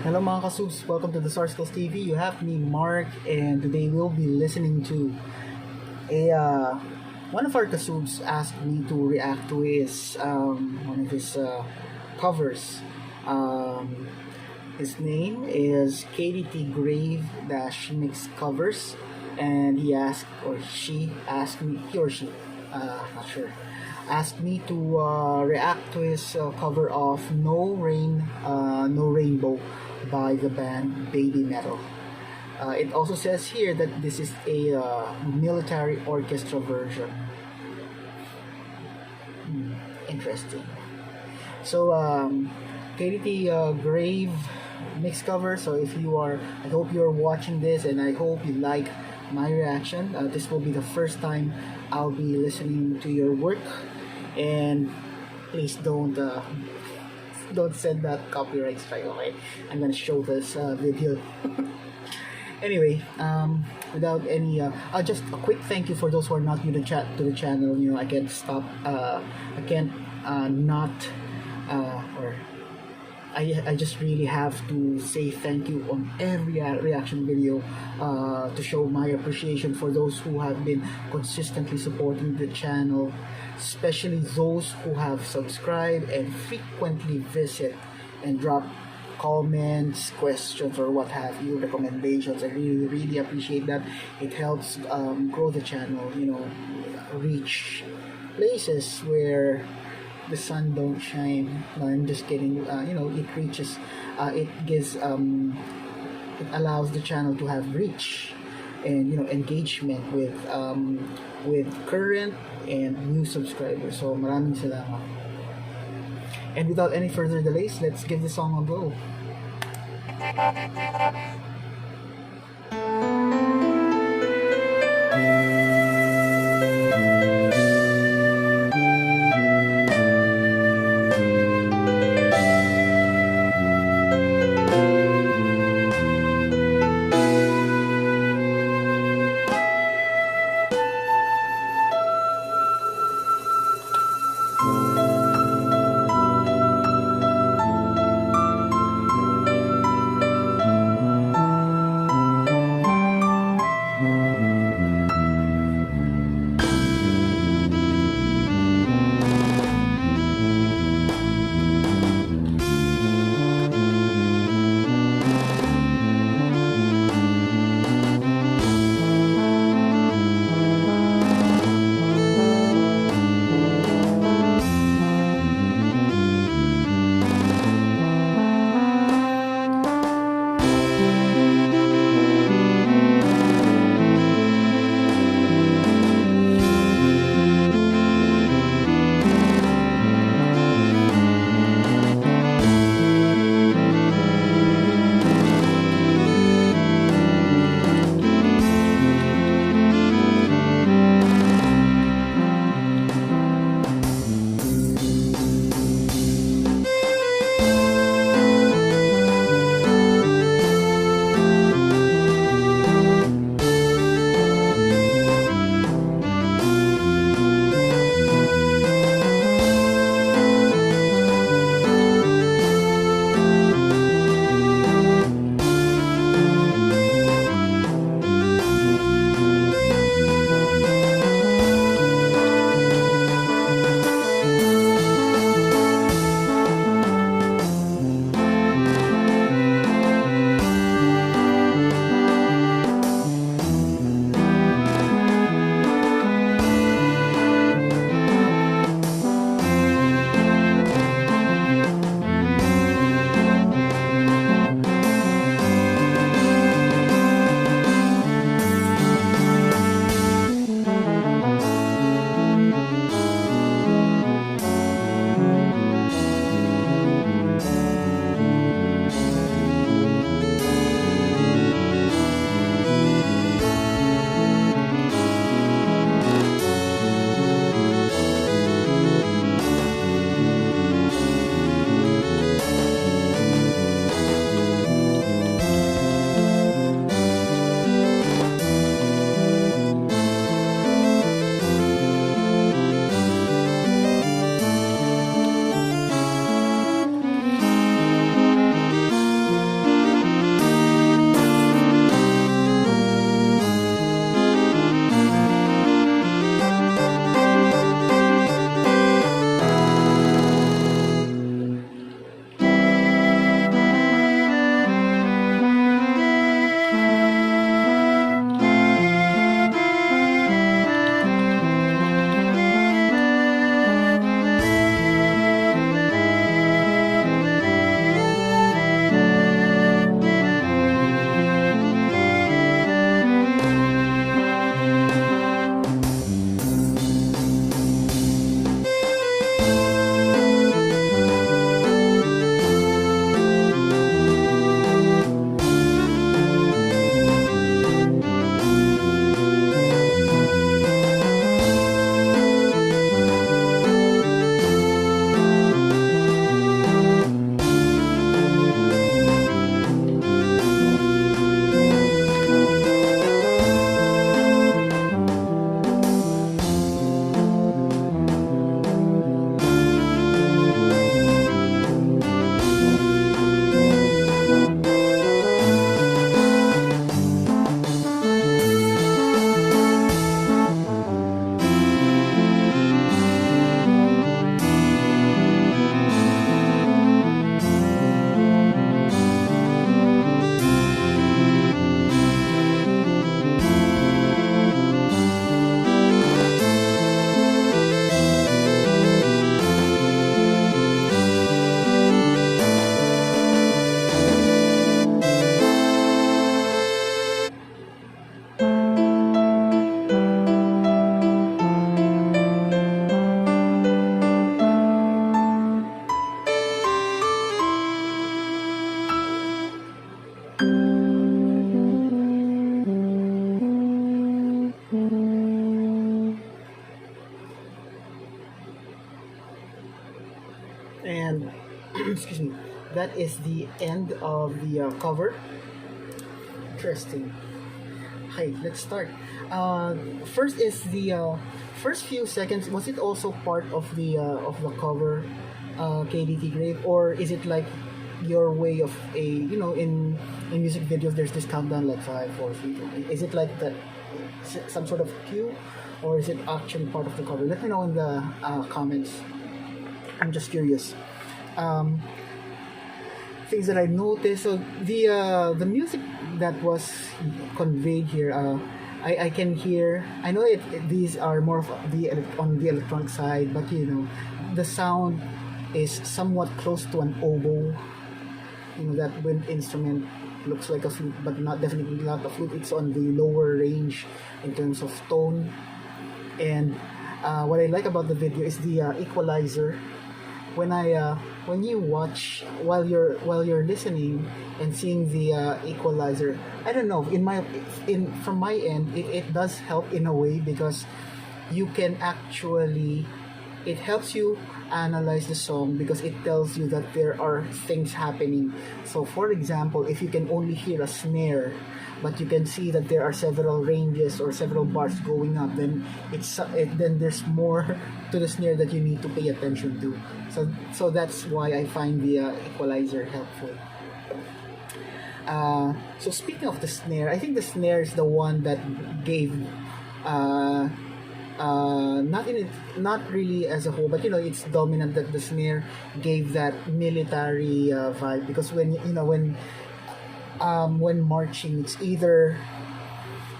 Hello mga kasubs, welcome to the Sarsicles TV. You have me, Mark, and today we'll be listening to a one of our kasubs asked me to react to his one of his covers. Um, his name is KDTGrave dash mix covers, and he or she, not sure, asked me to react to his cover of No Rain, No Rainbow by the band BABYMETAL. It also says here that this is a military orchestra version. Interesting. So, KDT Grave mix cover. So, if you are, I hope you're watching this, and I hope you like my reaction. This will be the first time I'll be listening to your work, and please don't send that copyright strike. Okay, I'm gonna show this video. Anyway, without any, just a quick thank you for those who are not new to the channel. You know, I can't stop. I can't not or I just really have to say thank you on every reaction video to show my appreciation for those who have been consistently supporting the channel, especially those who have subscribed and frequently visit and drop comments, questions, or what have you, recommendations. I really appreciate that. It helps grow the channel, you know, reach places where the sun don't shine. No, I'm just kidding. You know, it reaches, it gives, it allows the channel to have reach and, you know, engagement with current and new subscribers. So maraming salamat. And without any further delays, let's give the song a go. that is the end of the cover. Interesting. Okay, let's start. First is the first few seconds. Was it also part of the cover, KDTGrave, or is it like your way of a in music videos? There's this countdown like 5, 4, 3, 2. Is it like that? Some sort of cue, or is it actually part of the cover? Let me know in the comments. I'm just curious. Um, Things that I noticed. So the music that was conveyed here, I can hear. I know these are more of on the electronic side, but the sound is somewhat close to an oboe. That wind instrument looks like a flute, but not definitely not a flute. It's on the lower range in terms of tone. And what I like about the video is the equalizer. When you watch while you're listening and seeing the equalizer, I don't know, in from my end, it does help in a way, because you can actually, it helps you analyze the song, because it tells you that there are things happening. So for example, if you can only hear a snare, but you can see that there are several ranges or several bars going up, then then there's more to the snare that you need to pay attention to. So that's why I find the equalizer helpful. So speaking of the snare, I think the snare is the one that gave uh, not really as a whole, but it's dominant, that the snare gave that military vibe, because when marching, it's either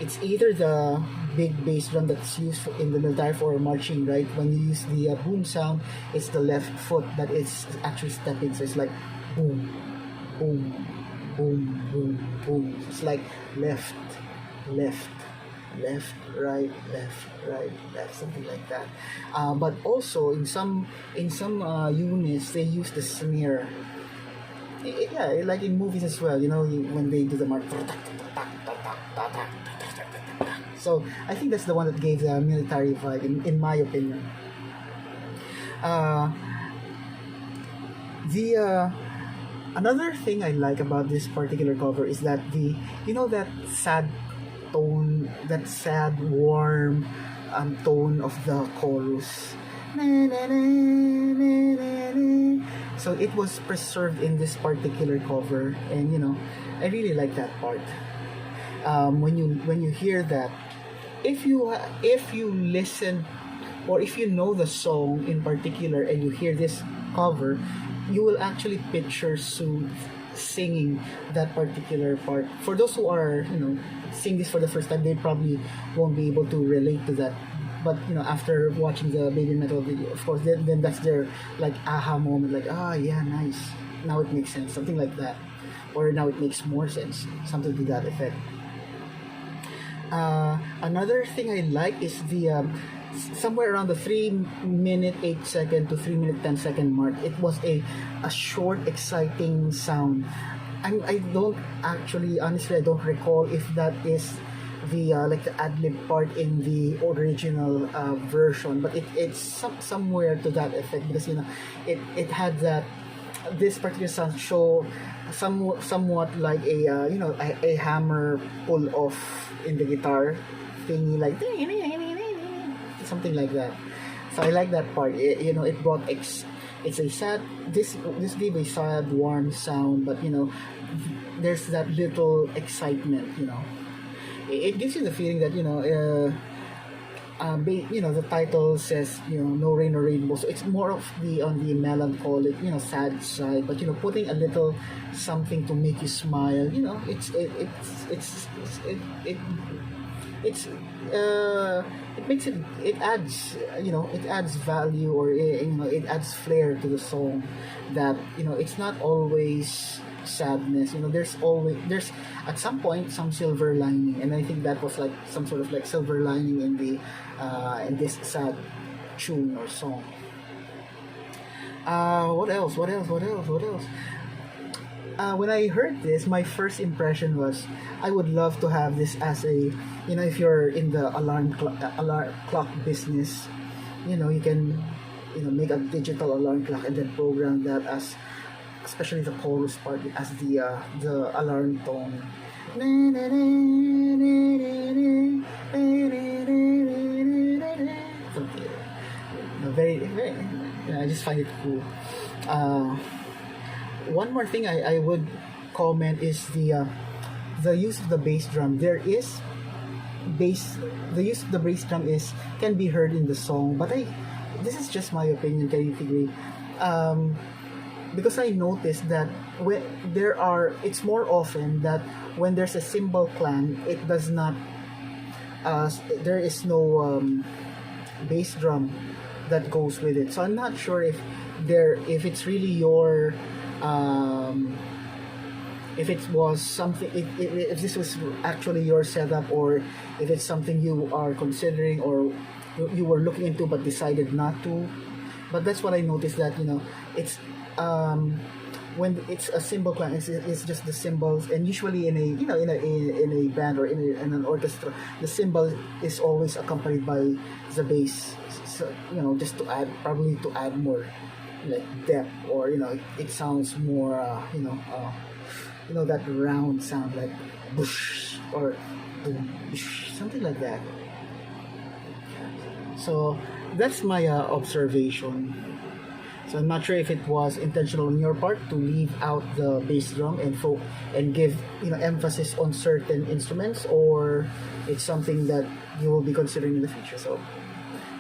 the big bass drum that's used in the military for marching, right? When you use the boom sound, it's the left foot that is actually stepping, so it's like boom, boom, boom, boom, boom. It's like left, left, left, left, something like that. But also in some units, they use the snare. Yeah, like in movies as well. When they do the march. So I think that's the one that gave the military vibe, in my opinion. The Another thing I like about this particular cover is that that sad tone, that sad, warm tone of the chorus. So it was preserved in this particular cover, and I really like that part. When you hear that, if you listen, or if you know the song in particular and you hear this cover, you will actually picture Sue singing that particular part. For those who are seeing this for the first time, they probably won't be able to relate to that. But after watching the BABYMETAL video, of course, then that's their like aha moment, like, yeah, nice, now it makes sense, something like that, or now it makes more sense, something to that effect. Another thing I like is the somewhere around the 3-minute 8-second to 3-minute 10-second mark. It was a short, exciting sound. I don't actually, honestly, I don't recall if that is the like the ad-lib part in the original version, but it's somewhere to that effect, because it had that, this particular sound show somewhat like a hammer pull off in the guitar thingy, like something like that. So I like that part. It brought it's a sad, this gave a sad, warm sound, but there's that little excitement. It gives you the feeling that the title says no rain or rainbow, so it's more of on the melancholic, sad side, but putting a little something to make you smile. It makes it adds it adds value, or it adds flair to the song, that it's not always sadness. There's at some point some silver lining, and I think that was like some sort of like silver lining in this sad tune or song. What else? When I heard this, my first impression was, I would love to have this as a, if you're in the alarm clock business, you can, make a digital alarm clock and then program that as especially the chorus part as the alarm tone. Very, I just find it cool. One more thing I would comment is the use of the bass drum. There is bass. The use of the bass drum is can be heard in the song, but this is just my opinion, KDTGrave. Because I noticed that when it's more often that when there's a cymbal clang, it does not. There is no bass drum that goes with it. So I'm not sure if it's really your if it was something if this was actually your setup, or if it's something you are considering or you were looking into but decided not to. But that's what I noticed, that it's when it's a cymbal clang, it's just the cymbals. And usually in a band or in an orchestra, the cymbal is always accompanied by the bass. So just probably to add more like depth, or it sounds more that round sound, like bush or bush, something like that. So that's my observation. So I'm not sure if it was intentional on your part to leave out the bass drum and give emphasis on certain instruments, or it's something that you will be considering in the future. So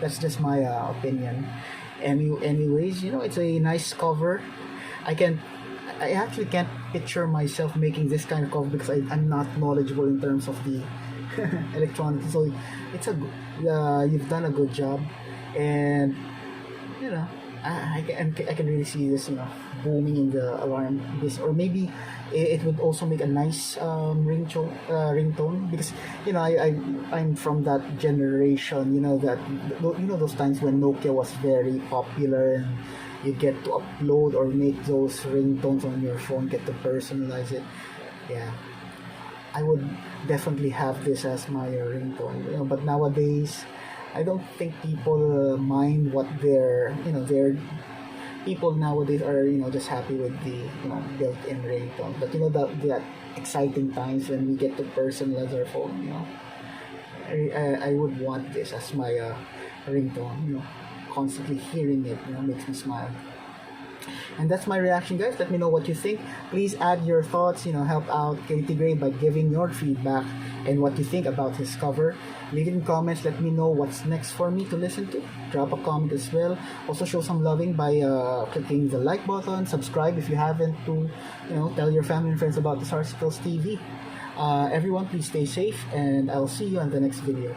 that's just my opinion. Anyways, it's a nice cover. I actually can't picture myself making this kind of cover because I'm not knowledgeable in terms of the electronics. So you've done a good job, and I can really see this booming in the alarm. Or maybe it would also make a nice ringtone, because I'm from that generation, that those times when Nokia was very popular, and you get to upload or make those ringtones on your phone, get to personalize it. Yeah, I would definitely have this as my ringtone. But nowadays, I don't think people mind what their people nowadays are just happy with the built-in ringtone. But that exciting times when we get to personalize our phone, I would want this as my ringtone. Constantly hearing it makes me smile. And that's my reaction, guys. Let me know what you think. Please add your thoughts, help out KDTGrave by giving your feedback and what you think about his cover. Leave it in comments. Let me know what's next for me to listen to. Drop a comment as well. Also show some loving by clicking the like button. Subscribe if you haven't, to tell your family and friends about the Sarsicles TV. Everyone, please stay safe, and I'll see you on the next video.